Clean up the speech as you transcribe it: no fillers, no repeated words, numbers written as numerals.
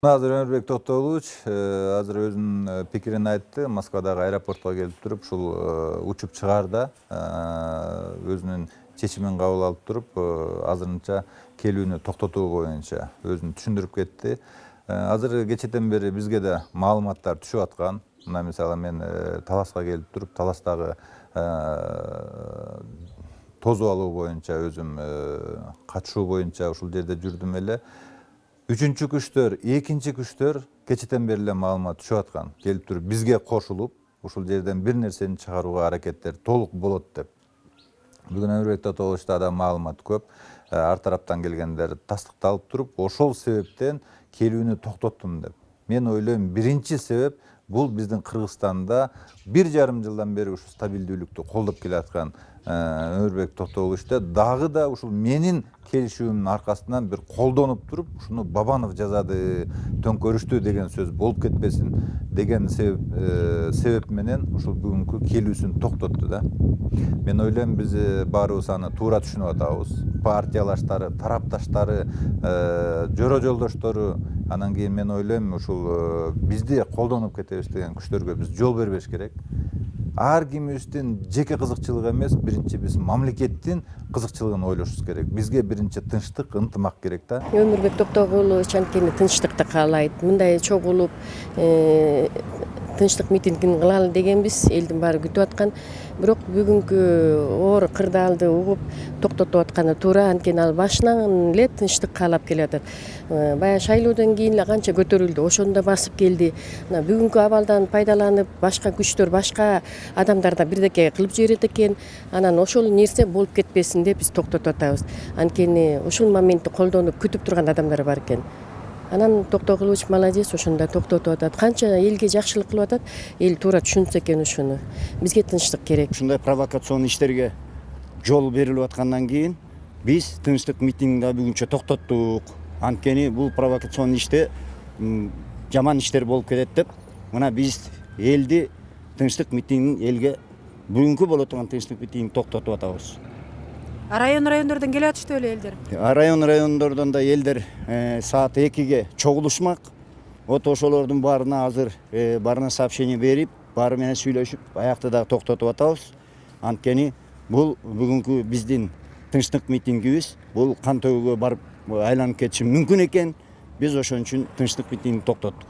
Азыр Өмүрбек Токтогулович азыр өзүнүн пикирин айтты. Москвадагы аэропортко келип туруп, ушул учуп чыгаарда өзүнүн чечимин кабыл алып туруп, азырынча келүүнү токтотуу боюнча өзүн түшүндүрүп кетти. Азыр кечээден бери бизге да маалыматтар түшүп аткан. Мына мисалы мен Таласка келип туруп, Таластагы тозуп алуу боюнча өзүм катышуу боюнча ушул жерде жүрдүм эле. Үчүнчү күчтөр, экинчи күчтөр кечээден бери эле маалымат түшүп аткан. Келип туруп бизге кошулуп, ушул жерден бир нерсени чыгарууга аракеттер толук болот деп. Бүгүн Өмүрбек Токтогуловичта да маалымат көп. Ар тараптан келгендер тастыкталып туруп, ошол себептен келүүнү токтоттум деп. Мен ойлойм, биринчи себеп бул биздин Кыргызстанда 1,5 жылдан бери ушул стабилдүүлүктү колдоп келаткан Өмүрбек Токтогуловичте дагы да ушул менин келишүүмдүн аркасынан бир колдонуп туруп, ушуну Бабанов жазады, төңкөрүштү деген сөз болуп кетпесин деген себеп менен ушул бүгүнкү келүүсүн токтотту да. Мен ойлойм, биз баарыбыз аны туура түшүнүп атабыз. Партиялаштары, тарапташтары, жора жолдоштору, анан кийин мен ойлойм, ушул бизди колдонуп кетебиз деген күчтөргө биз жол бербеш керек. Ар кимибиздин жеке кызыкчылыгы эмес, биринчи биз мамлекеттин кызыкчылыгын ойлошубуз керек. Бизге биринчи тынчтык, ынтымак керек да. Өмүрбек Токтогулович анткени тынчтыкты каалайт. Мындай чогулуп тынчтык митингин кылалы дегенбиз, элдин баары күтүп аткан. Бирок бүгүнкү оор кырдаалды угуп токтотуп атканы туура, анткени ал башынан эле тынчтык каалап келатат. Баягы шайлоодон кийин эле канча көтөрүлдү, ошондо басып келди. Мына бүгүнкү абалдан пайдаланып, башка күчтөр, башка адамдар да бирдеке кылып жиберет экен. Анан ошол нерсе болуп кетпесин деп биз токтотуп атабыз. Анткени ушул моментти колдонуп күтүп турган адамдар бар экен. Анан Токтогулович молодец, ошондо токтотуп атат. Канча элге жакшылык кылып атат, эл туура түшүнсө экен ушуну. Бизге тынчтык керек. Ушундай провокационный иштерге жол берилип аткандан кийин биз тынчтык митингди бүгүнчө токтоттук. Анткени бул провокационный иште жаман иштер болуп кетет деп, мына биз элди тынчтык митингин элге бүгүнкү боло турган тынчтык митингди токтотуп атабыз. Райондордон келип атышты беле элдер? Райондордон да элдер саат 2-ге чогулушмак. Вот ошолордун баарына азыр баарына сообщение берип, баары менен сүйлөшүп, аякты дагы токтотуп атабыз. Анткени бул бүгүнкү биздин тынчтык митингибиз бул кан төгүүгө барып айланып кетиши мүмкүн экен. Биз ошон үчүн тынчтык митингди токтоттук.